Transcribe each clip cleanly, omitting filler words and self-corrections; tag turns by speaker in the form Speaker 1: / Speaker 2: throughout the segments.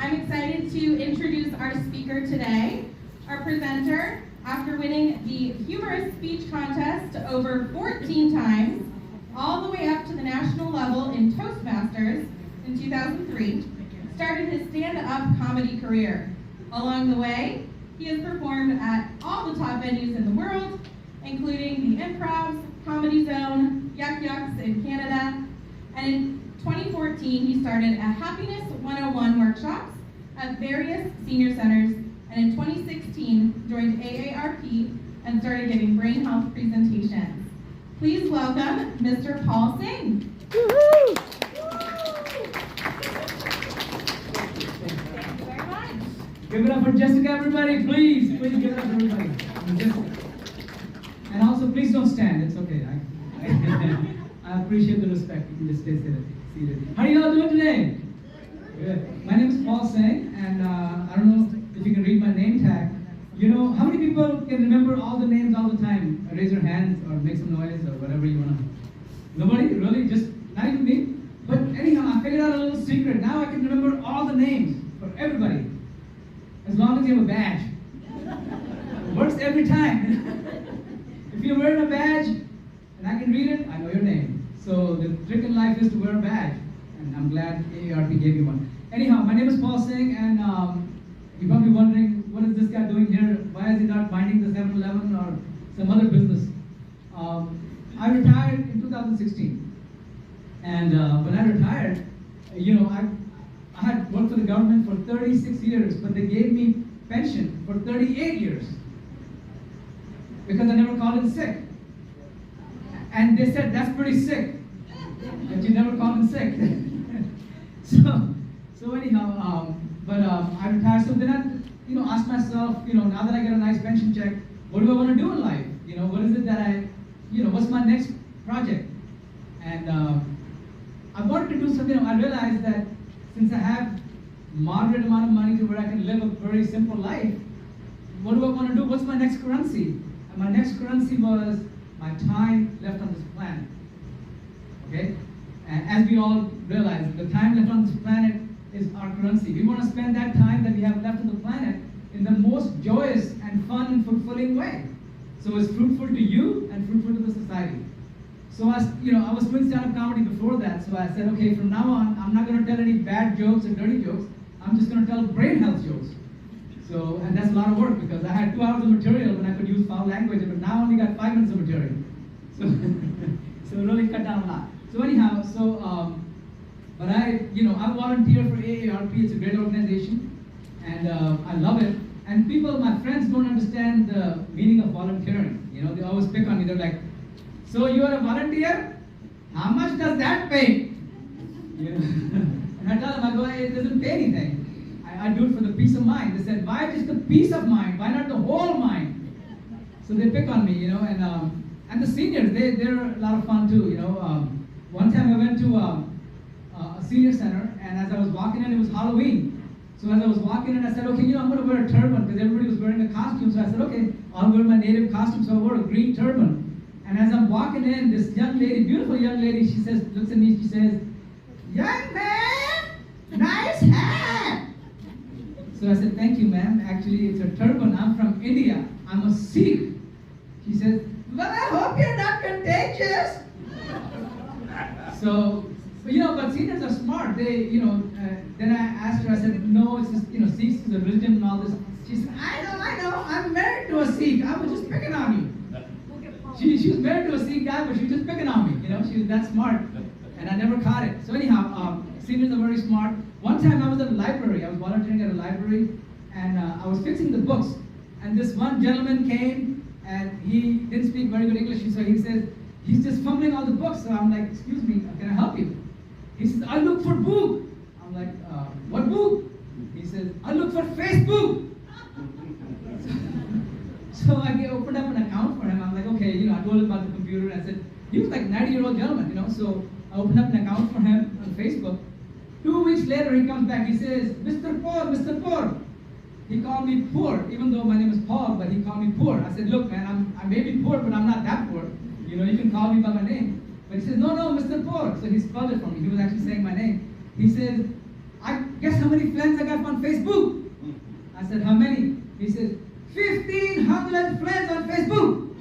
Speaker 1: I'm excited to introduce our speaker today. Our presenter, after winning the humorous speech contest over 14 times, all the way up to the national level in Toastmasters in 2003, started his stand-up comedy career. Along the way, he has performed at all the top venues in the world, including the Improvs, Comedy Zone, Yuck Yucks in Canada, and in 2014, he started a Happiness 101 workshops at various senior centers, and in 2016, joined AARP and started giving brain health presentations. Please welcome Mr. Paul Singh.
Speaker 2: Woo-hoo.
Speaker 1: Thank you very much.
Speaker 2: Give it up for Jessica, everybody, please. Please give it up for everybody. And also, please don't stand. It's okay. I appreciate the respect. You can just stay seated. How are you all doing today? Good. My name is Paul Singh, and I don't know if you can read my name tag. You know, how many people can remember all the names all the time? Raise your hands or make some noise or whatever you want to. Nobody? Really? Just not even me? But anyhow, I figured out a little secret. Now I can remember all the names for everybody. As long as you have a badge. It works every time. If you're wearing a badge and I can read it, I know your name. So the trick in life is to wear a badge. And I'm glad AARP gave me one. Anyhow, my name is Paul Singh, and you're probably wondering, what is this guy doing here? Why is he not minding the 7-Eleven or some other business? I retired in 2016. And when I retired, you know, I had worked for the government for 36 years, but they gave me pension for 38 years because I never called in sick. And they said, that's pretty sick, that you never called in sick. so anyhow, I retired. So then I, asked myself, now that I get a nice pension check, what do I want to do in life? What is it that what's my next project? And I wanted to do something. I realized that since I have moderate amount of money to where I can live a very simple life, what do I want to do? What's my next currency? And my next currency was my time left on this planet. Okay? And as we all realize, the time left on this planet is our currency. We want to spend that time that we have left on the planet in the most joyous and fun and fulfilling way. So it's fruitful to you and fruitful to the society. So I was doing stand-up comedy before that, so I said, okay, from now on, I'm not going to tell any bad jokes or dirty jokes. I'm just going to tell brain health jokes. So, and that's a lot of work because I had 2 hours of material when I could use foul language, but now I only got 5 minutes of material. So it really cut down a lot. So anyhow, but I volunteer for AARP. It's a great organization, and I love it. And my friends don't understand the meaning of volunteering. They always pick on me. They're like, so you are a volunteer? How much does that pay? And I tell them, I go, hey, it doesn't pay anything. I do it for the peace of mind. They said, why just the peace of mind? Why not the whole mind? So they pick on me, and the seniors, they're a lot of fun too, One time I went to a senior center, and as I was walking in, it was Halloween. So as I was walking in, I said, okay, I'm going to wear a turban because everybody was wearing a costume. So I said, okay, I'll wear my native costume. So I wore a green turban. And as I'm walking in, this young lady, beautiful young lady, she says, looks at me, she says, young man, nice hat. So I said, thank you, ma'am. Actually, it's a turban. I'm from India. I'm a Sikh. She says, well, I hope you're not contagious. So, but seniors are smart. They, then I asked her, I said, no, it's just, Sikhs is a religion and all this. She said, I know, I'm married to a Sikh. I was just picking on you. She was married to a Sikh guy, but she was just picking on me. She was that smart. And I never caught it. So anyhow, seniors are very smart. One time I was at a library. I was volunteering at a library, and I was fixing the books. And this one gentleman came, and he didn't speak very good English, so he says, he's just fumbling all the books. So I'm like, excuse me, can I help you? He says, I look for book. I'm like, what book? He says, I look for Facebook. So I opened up an account for him. I'm like, okay, I told him about the computer. I said, he was like a 90-year-old gentleman, So I opened up an account for him on Facebook. 2 weeks later, he comes back. He says, Mr. Paul, Mr. Paul. He called me poor, even though my name is Paul, but he called me poor. I said, look, man, I may be poor, but I'm not that poor. You can call me by my name. But he says, no, Mr. Paul. So he spelled it for me. He was actually saying my name. He says, guess how many friends I got on Facebook? I said, how many? He says, 1,500 friends on Facebook.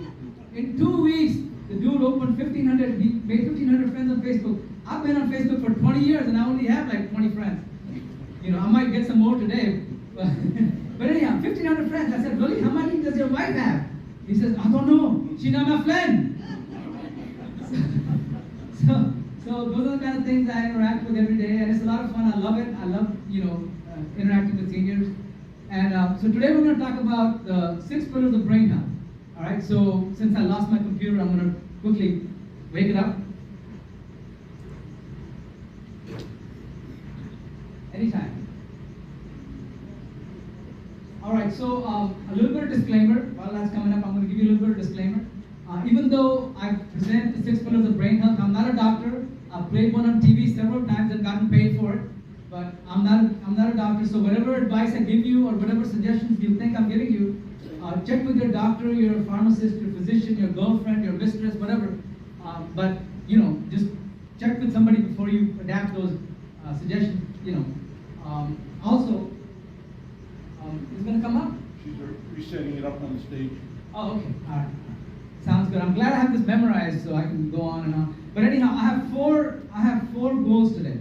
Speaker 2: In 2 weeks, the dude opened 1,500, he made 1,500 friends on Facebook. I've been on Facebook for 20 years and I only have like 20 friends. You know, I might get some more today. But anyhow, 1,500 friends. I said, really, how many does your wife have? He says, I don't know. She's not my friend. So those are the kind of things I interact with every day, and it's a lot of fun. I love it. I love, interacting with seniors. And so today we're going to talk about the 6 pillars of brain health. All right. So since I lost my computer, I'm going to quickly wake it up. Anytime. All right. So a little bit of disclaimer. While that's coming up, I'm going to give you a little bit of disclaimer. Even though I present the 6 pillars of brain health, I'm not a doctor. I've played one on TV several times and gotten paid for it. But I'm not a doctor, so whatever advice I give you or whatever suggestions you think I'm giving you, check with your doctor, your pharmacist, your physician, your girlfriend, your mistress, whatever. But just check with somebody before you adapt those suggestions. Also, it's going to come up.
Speaker 3: She's resetting it up on the stage.
Speaker 2: Oh, okay. All right. Sounds good. I'm glad I have this memorized so I can go on and on. But anyhow, I have four goals today.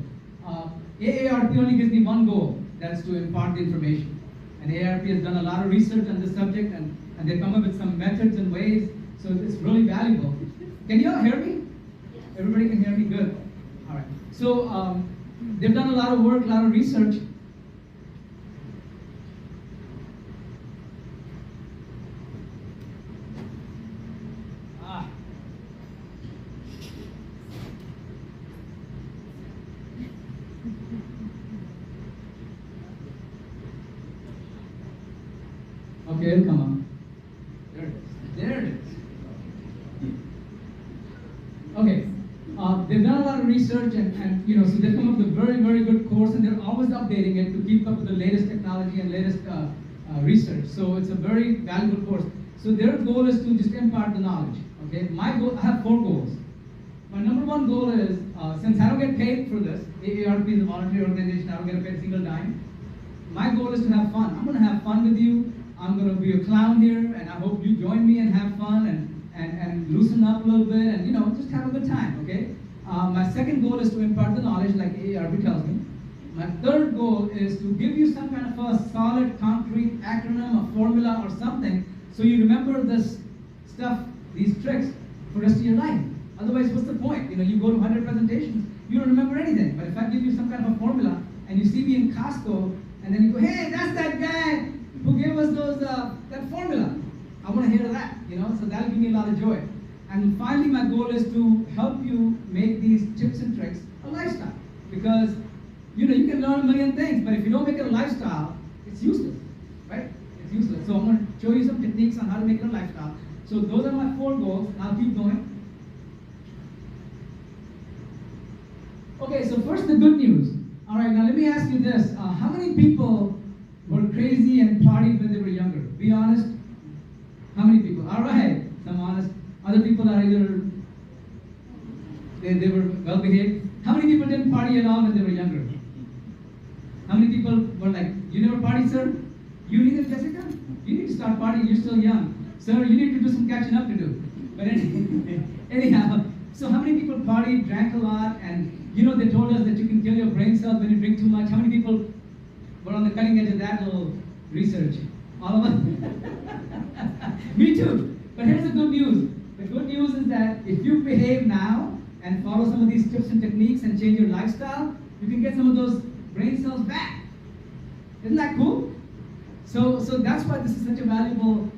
Speaker 2: AARP only gives me one goal. That's to impart the information. And AARP has done a lot of research on this subject, and they come up with some methods and ways. So it's really valuable. Can you all hear me? Everybody can hear me? Good. All right. So they've done a lot of work, a lot of research. Okay, it'll come up. There it is. There it is. Okay. They've done a lot of research and so they've come up with a very, very good course, and they're always updating it to keep up with the latest technology and latest research. So it's a very valuable course. So their goal is to just impart the knowledge. Okay. My goal, I have 4 goals. My number 1 goal is, since I don't get paid for this, AARP is a voluntary organization, I don't get paid a single dime. My goal is to have fun. I'm going to have fun with you. I'm going to be a clown here, and I hope you join me and have fun and loosen up a little bit and, just have a good time, okay? My second goal is to impart the knowledge like AARP tells me. My third goal is to give you some kind of a solid, concrete acronym, a formula or something, so you remember this stuff, these tricks, for the rest of your life. Otherwise, what's the point? You go to 100 presentations, you don't remember anything. But if I give you some kind of a formula, and you see me in Costco, and then you go, hey, that's that guy who gave us that formula. I want to hear that, so that'll give me a lot of joy. And finally, my goal is to help you make these tips and tricks a lifestyle. Because, you can learn a million things, but if you don't make it a lifestyle, it's useless, right? It's useless. So I'm going to show you some techniques on how to make it a lifestyle. So those are my 4 goals, and I'll keep going. Okay, so first the good news. All right, now let me ask you this. How many people were crazy and partied when they were younger? Be honest. How many people? All right, some honest. Other people are either, they were well behaved. How many people didn't party at all when they were younger? How many people were like, you never partied, sir? You neither, Jessica? You need to start partying, you're still young. Sir, you need to do some catching up to do. But anyhow, so how many people partied, drank a lot, and they told us that you can kill your brain cells when you drink too much. How many people were on the cutting edge of that little research? All of us? Me too. But here's the good news. The good news is that if you behave now and follow some of these tips and techniques and change your lifestyle, you can get some of those brain cells back. Isn't that cool? So that's why this is such a valuable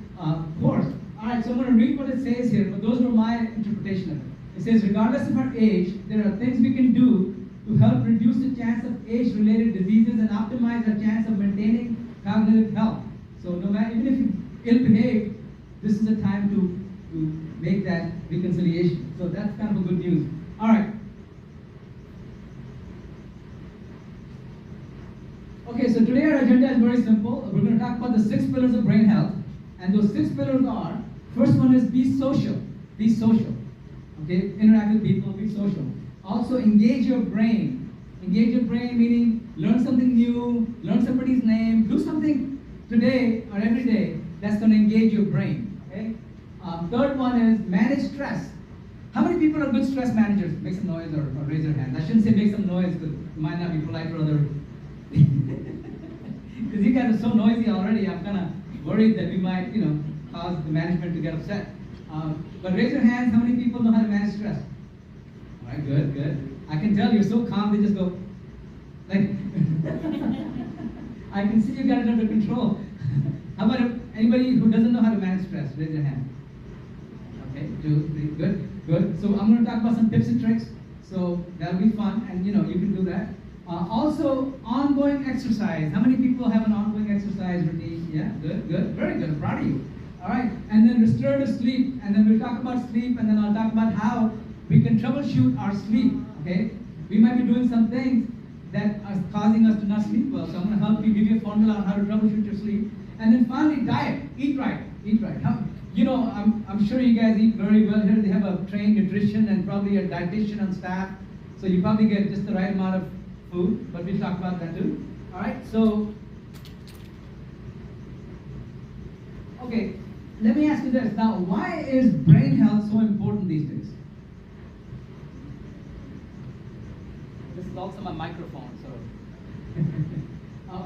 Speaker 2: course. All right, so I'm going to read what it says here, but those were my interpretation of it. It says, regardless of our age, there are things we can do to help reduce the chance of age-related diseases and optimize our chance of maintaining cognitive health. So no matter, even if you ill-behave, this is a time to make that reconciliation. So that's kind of a good news. All right. Okay, so today our agenda is very simple. We're going to talk about the 6 pillars of brain health. And those 6 pillars are, first one is be social. Be social. Okay, interact with people, be social. Also engage your brain. Engage your brain meaning learn something new, learn somebody's name, do something today or every day that's going to engage your brain. Okay? Third one is manage stress. How many people are good stress managers? Make some noise or raise your hand. I shouldn't say make some noise because it might not be polite for other. Because you guys are so noisy already, I'm kind of worried that we might, cause the management to get upset. But raise your hands, how many people know how to manage stress? All right, good, good. I can tell you're so calm, they just go, like, I can see you got it under control. How about anybody who doesn't know how to manage stress? Raise your hand. Okay, 2, 3, good, good. So I'm going to talk about some tips and tricks. So that'll be fun, and you can do that. Also, ongoing exercise. How many people have an ongoing exercise routine? Yeah, good, good, very good. I'm proud of you. All right, and then restorative sleep, and then we'll talk about sleep, and then I'll talk about how we can troubleshoot our sleep. Okay, we might be doing some things that are causing us to not sleep well. So I'm going to help you, give you a formula on how to troubleshoot your sleep, and then finally, diet. Eat right. Eat right. I'm sure you guys eat very well here. They have a trained nutrition and probably a dietitian on staff, so you probably get just the right amount of food, but we'll talk about that too. All right, so, okay, let me ask you this. Now, why is brain health so important these days? This is also my microphone, so.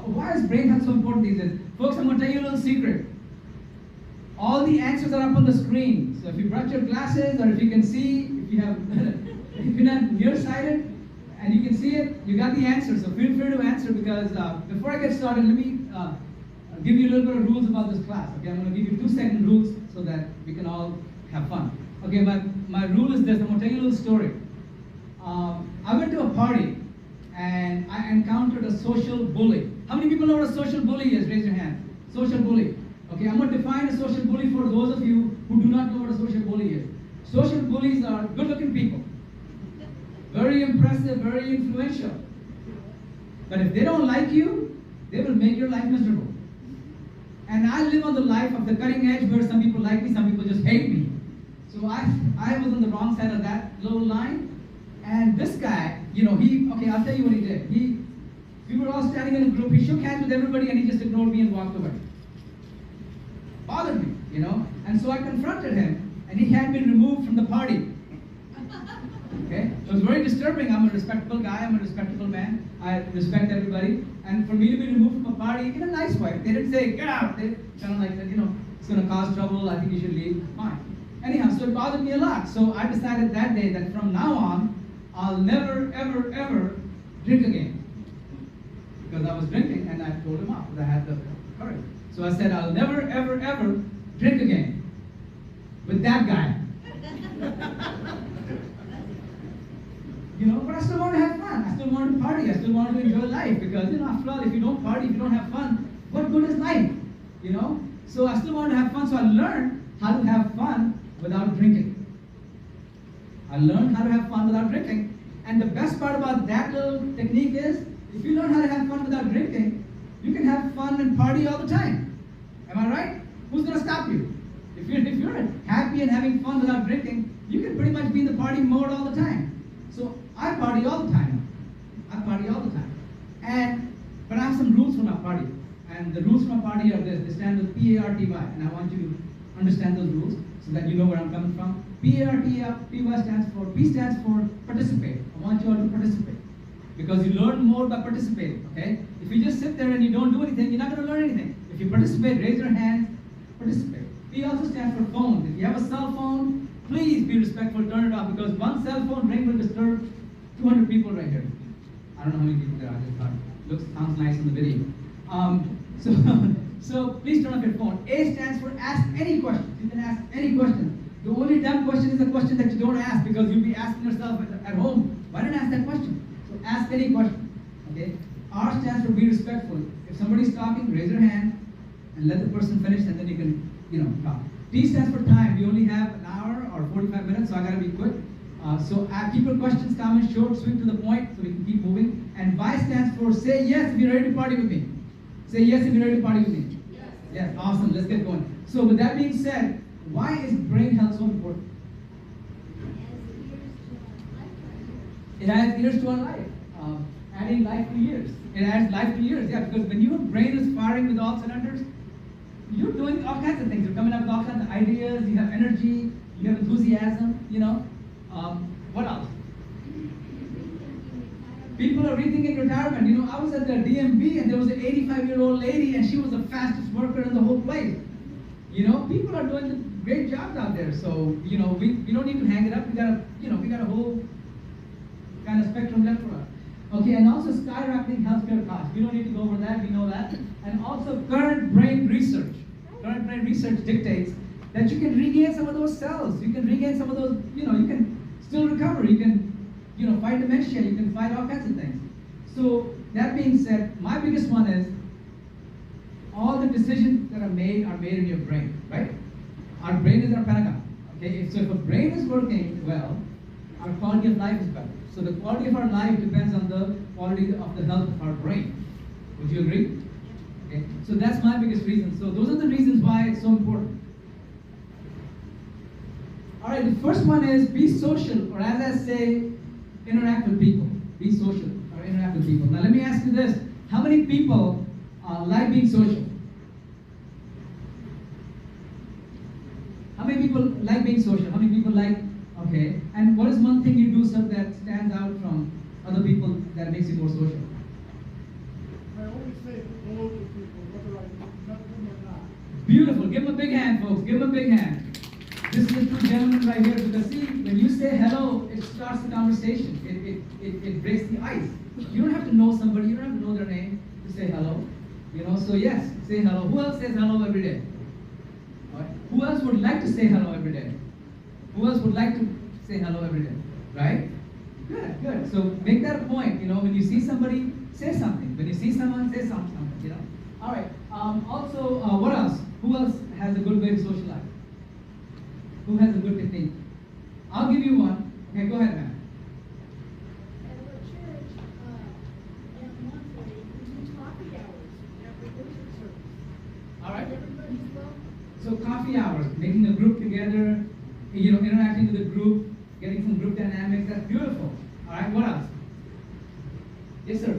Speaker 2: Why is brain health so important these days? Folks, I'm going to tell you a little secret. All the answers are up on the screen. So if you brought your glasses, or if you can see, if you're not nearsighted, and you can see it, you got the answer. So feel free to answer, because before I get started, let me give you a little bit of rules about this class. Okay, I'm going to give you 2-second rules so that we can all have fun. Okay, my rule is this. I'm going to tell you a little story. I went to a party and I encountered a social bully. How many people know what a social bully is? Raise your hand. Social bully. Okay, I'm going to define a social bully for those of you who do not know what a social bully is. Social bullies are good-looking people. Very impressive, very influential. But if they don't like you, they will make your life miserable. And I live on the life of the cutting edge where some people like me, some people just hate me. So I was on the wrong side of that little line. And this guy, I'll tell you what he did. We were all standing in a group, he shook hands with everybody and he just ignored me and walked away. Bothered me, And so I confronted him and he had been removed from the party. Okay? It was very disturbing. I'm a respectable guy, I'm a respectable man. I respect everybody. And for me to be removed from a party in a nice way, they didn't say, get out. They kind of like, it's going to cause trouble, I think you should leave. Fine. Anyhow, so it bothered me a lot. So I decided that day that from now on, I'll never, ever, ever drink again. Because I was drinking and I told him off because I had the courage. So I said, I'll never, ever, ever drink again with that guy. But I still want to have fun. I still want to party. I still want to enjoy life because, after all, if you don't party, if you don't have fun, what good is life? So I still want to have fun. So I learned how to have fun without drinking. I learned how to have fun without drinking. And the best part about that little technique is, if you learn how to have fun without drinking, you can have fun and party all the time. Am I right? Who's going to stop you? If you're happy and having fun without drinking, you can pretty much be in the party mode all the time. So I party all the time. I party all the time. But I have some rules for my party. And the rules for my party are this. They stand with P-A-R-T-Y. And I want you to understand those rules so that you know where I'm coming from. P-A-R-T-Y stands for, P stands for participate. I want you all to participate. Because you learn more by participating, okay? If you just sit there and you don't do anything, you're not going to learn anything. If you participate, raise your hands, participate. P also stands for phones. If you have a cell phone, please be respectful, turn it off, because one cell phone ring will disturb 200 people right here. I don't know how many people there are, I just thought, sounds nice in the video. So please turn off your phone. A stands for ask any questions. You can ask any question. The only dumb question is the question that you don't ask, because you'll be asking yourself at home, why didn't I ask that question? So ask any question, okay? R stands for be respectful. If somebody's talking, raise your hand and let the person finish, and then you can, talk. T stands for time. We only have an hour or 45 minutes, so I gotta be quick. So keep your questions, comments short, sweet, to the point, so we can keep moving. And Y stands for say yes if you're ready to party with me. Say yes if you're ready to party with me. Yes. Yes, awesome. Let's get going. So with that being said, why is brain health so important? It has ears to our life. adding life to years. It adds life to years, yeah, because when your brain is firing with all cylinders, you're doing all kinds of things. You're coming up with all kinds of ideas, you have energy, you have enthusiasm, you know. What else? People are rethinking retirement. You know, I was at the DMV and there was an 85-year-old lady and she was the fastest worker in the whole place. You know, people are doing great jobs out there. So, you know, we don't need to hang it up. We got a whole kind of spectrum left for us. Okay, and also skyrocketing healthcare costs. We don't need to go over that, we know that. And also current brain research. Current brain research dictates that you can regain some of those cells. You can regain some of those, you know, you can still recover. You can, you know, fight dementia. You can fight all kinds of things. So that being said, my biggest one is all the decisions that are made in your brain, right? Our brain is our panaga. Okay, so if a brain is working well, our quality of life is better. So the quality of our life depends on the quality of the health of our brain. Would you agree? Okay, so that's my biggest reason. So those are the reasons why it's so important. All right, the first one is be social, or as I say, interact with people. Be social or interact with people. Now let me ask you this. How many people like being social? How many people like being social? How many people like, okay, and what is one thing you do so that stands out from other people that makes you more social?
Speaker 4: I always say hello to people, whether I met them or not.
Speaker 2: Beautiful. Give them a big hand, folks. Give them a big hand. This is the two gentlemen right here, because see, when you say hello, it starts the conversation. It breaks the ice. You don't have to know somebody, you don't have to know their name to say hello. You know, so yes, say hello. Who else says hello every day? All right. Who else would like to say hello every day? Who else would like to say hello every day? Right? Good, good. So make that a point. You know, when you see somebody, say something. When you see someone, say something. You know. All right. Also, what else? Who else has a good way to socialize? Who has a good technique? I'll give you one. Okay, go ahead, man.
Speaker 5: At our church, and monthly, we do coffee hours after worship service.
Speaker 2: All right.
Speaker 5: Everybody's welcome.
Speaker 2: So coffee hours, making a group together, you know, interacting with the group, getting some group dynamics. That's beautiful. All right. What else? Yes, sir.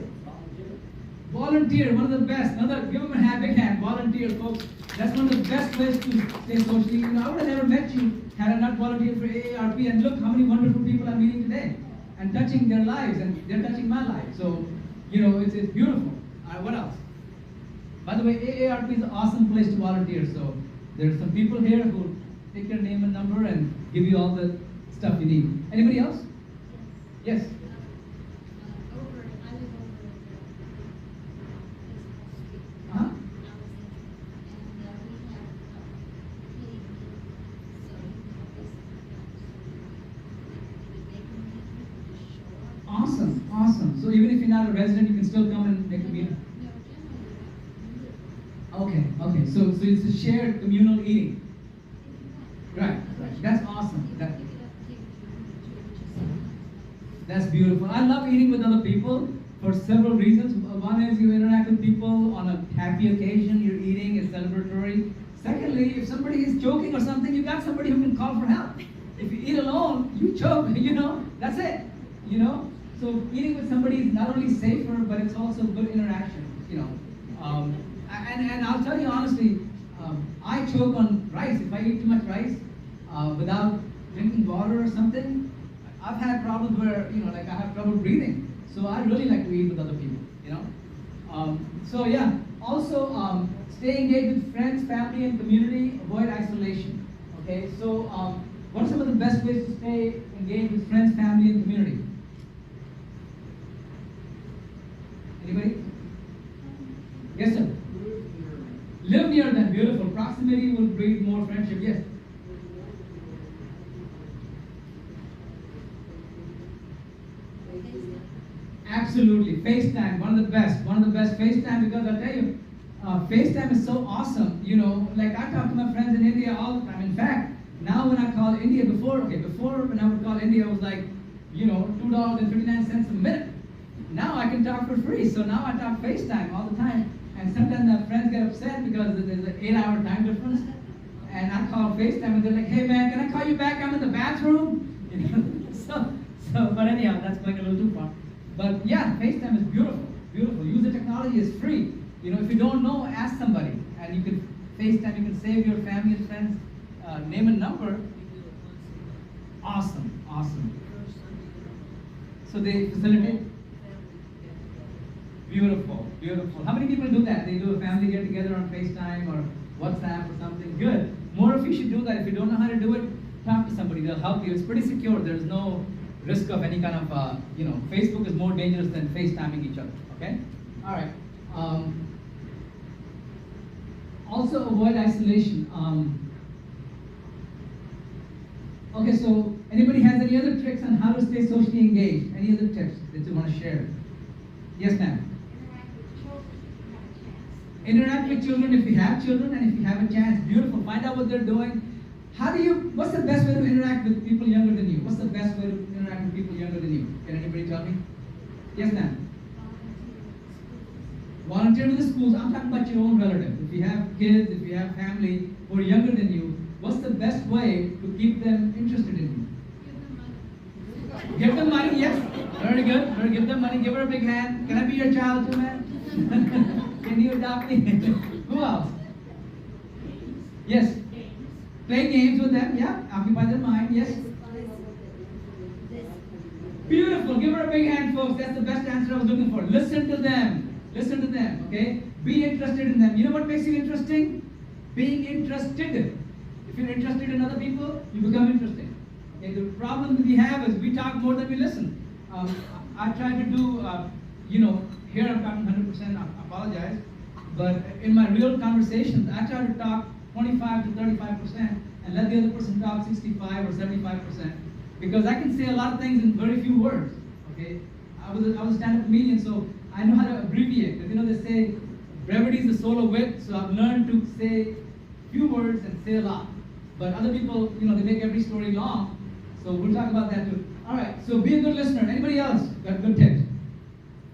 Speaker 2: Volunteer, one of the best. Another, give them a big hand. Volunteer, folks. That's one of the best ways to stay socially. You know, I would have never met you had I not volunteered for AARP. And look how many wonderful people I'm meeting today, and touching their lives, and they're touching my life. So, you know, it's beautiful. All right, what else? By the way, AARP is an awesome place to volunteer. So there's some people here who take your name and number and give you all the stuff you need. Anybody else? Yes.
Speaker 5: I live over
Speaker 2: Uh-huh. Awesome, awesome. So even if you're not a resident, you can still come and make a meeting. Okay, okay. So it's a shared communal eating. Right, right. That's awesome. That's beautiful. I love eating with other people for several reasons. One is you interact with people on a happy occasion. You're eating, it's celebratory. Secondly, if somebody is joking or something, you got somebody who can call for help. If you eat alone, you choke. You know, that's it. You know. So eating with somebody is not only safer, but it's also good interaction. You know. And I'll tell you honestly, I choke on rice. If I eat too much rice without drinking water or something, I've had problems where, you know, like I have trouble breathing. So I really like to eat with other people, you know. So yeah, also stay engaged with friends, family, and community. Avoid isolation. Okay, so what are some of the best ways to stay engaged with friends, family, and community? Anybody? Yes, sir. Live near them. Beautiful. Proximity will breed more friendship. Yes. Absolutely. FaceTime, one of the best. One of the best. FaceTime, because I'll tell you, FaceTime is so awesome. You know, like I talk to my friends in India all the time. In fact, now when I call India, before when I would call India, it was like, you know, $2.59 a minute. Now I can talk for free. So now I talk FaceTime all the time. And sometimes my friends get upset because there's an 8-hour time difference. And I call FaceTime and they're like, hey man, can I call you back? I'm in the bathroom. You know? So, but anyhow, that's going a little too far. But yeah, FaceTime is beautiful, beautiful. Use the technology, it's free. You know, if you don't know, ask somebody. And you can FaceTime, you can save your family and friends, name and number. Awesome, awesome. So they facilitate? Beautiful, beautiful. How many people do that? They do a family get together on FaceTime or WhatsApp or something. Good. More of you should do that. If you don't know how to do it, talk to somebody. They'll help you. It's pretty secure. There's no risk of any kind of, Facebook is more dangerous than FaceTiming each other. Okay? All right. Also avoid isolation. Okay, so anybody has any other tricks on how to stay socially engaged? Any other tips that you want to share? Yes, ma'am. Interact with children if you have children and if you have a chance. Beautiful. Find out what they're doing. What's the best way to interact with people younger than you? What's the best way to interact with people younger than you? Can anybody tell me? Yes, ma'am. Volunteer with the schools. I'm talking about your own relatives. If you have kids, if you have family who are younger than you, what's the best way to keep them interested in you? Give them money, yes. Very good. Very give them money. Give her a big hand. Can I be your child too, man? Can you adopt me? Who else? Yes. Play games with them, yeah. Occupy their mind, yes. Beautiful. Give her a big hand, folks. That's the best answer I was looking for. Listen to them. Listen to them, okay? Be interested in them. You know what makes you interesting? Being interested. If you're interested in other people, you become interesting. Okay, the problem that we have is we talk more than we listen. I try to do, here I'm talking 100%, I apologize, but in my real conversations, I try to talk 25 to 35% and let the other person talk 65 or 75%, because I can say a lot of things in very few words, okay? I was a stand-up comedian, so I know how to abbreviate. They say brevity is the soul of wit, so I've learned to say few words and say a lot. But other people, they make every story long, so we'll talk about that too. All right, so be a good listener. Anybody else got good tips?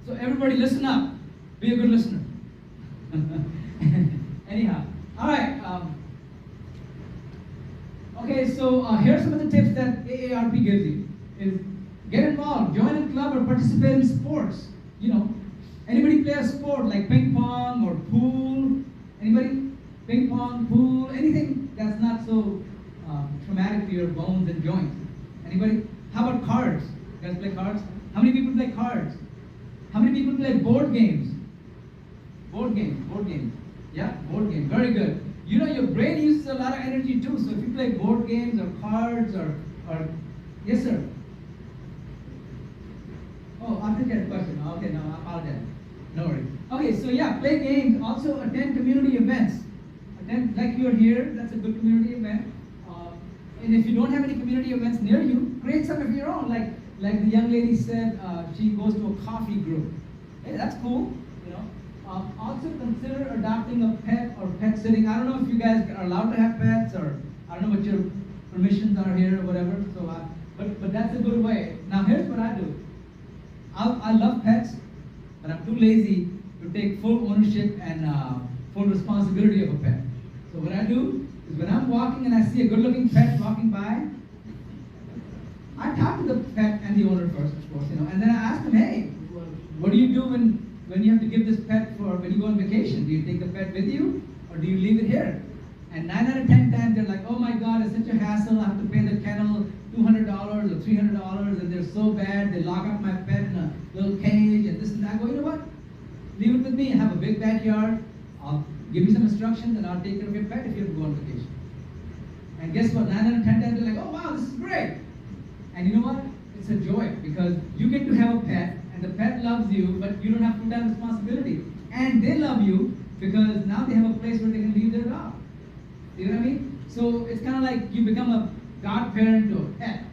Speaker 2: So everybody listen up. Be a good listener. Anyhow, all right. Okay, so here's some of the tips that AARP gives you. Is get involved, join a club or participate in sports. Anybody play a sport like ping pong or pool? Anybody? Ping pong, pool, anything that's not so traumatic to your bones and joints. Anybody? How about cards? You guys play cards? How many people play cards? How many people play board games? Board games. Yeah, board games. Very good. Your brain uses a lot of energy too, so if you play board games or cards or yes, sir. Oh, I'll take that question. Okay, no, I apologize. No worries. Okay, so yeah, play games. Also attend community events. Like you're here, that's a good community event. And if you don't have any community events near you, create some of your own. Like the young lady said, she goes to a coffee group. Hey, that's cool. Also consider adopting a pet or pet sitting. I don't know if you guys are allowed to have pets, or I don't know what your permissions are here or whatever. So, but that's a good way. Now here's what I do. I love pets, but I'm too lazy to take full ownership and full responsibility of a pet. So what I do is when I'm walking and I see a good-looking pet walking by, I talk to the pet and the owner first, of course, and then I ask them, hey, what do you do when you have to give this pet when you go on vacation? Do you take the pet with you, or do you leave it here? And 9 out of 10 times they're like, oh my God, it's such a hassle. I have to pay the kennel $200 or $300, and they're so bad. They lock up my pet in a little cage and this and that. I go, you know what? Leave it with me. I have a big backyard. I'll give you some instructions and I'll take care of your pet if you have to go on vacation. And guess what? 9 out of 10 times they're like, oh wow, this is great. And you know what? It's a joy, because you get to have a pet and the pet loves you, but you don't have full-time responsibility. And they love you because now they have a place where they can leave their dog. You know what I mean? So it's kind of like you become a godparent to a pet.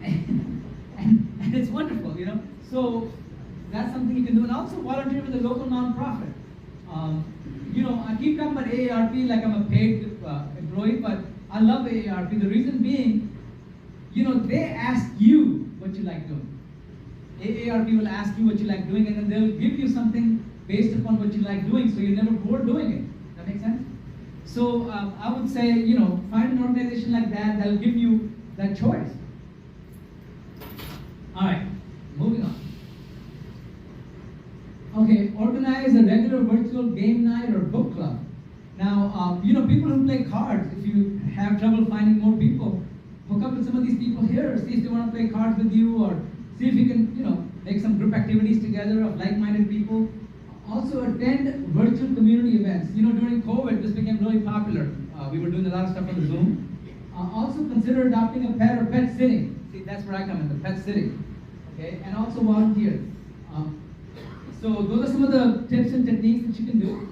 Speaker 2: And it's wonderful, So that's something you can do. And also volunteer with a local nonprofit. I keep talking about AARP like I'm a paid employee, but I love AARP. The reason being, they ask you what you like doing. AARP will ask you what you like doing, and then they'll give you something based upon what you like doing, so you're never bored doing it. That makes sense? So I would say, find an organization like that that'll give you that choice. All right. moving on. Okay, organize a regular virtual game night or book club. Now, people who play cards, if you have trouble finding more people, hook up with some of these people here, see if they want to play cards with you, or see if you can, make some group activities together of like-minded people. Also attend virtual community events. During COVID, this became really popular. We were doing a lot of stuff on the Zoom. Also consider adopting a pet or pet sitting. See, that's where I come in, the pet sitting. Okay, and also volunteer. So those are some of the tips and techniques that you can do.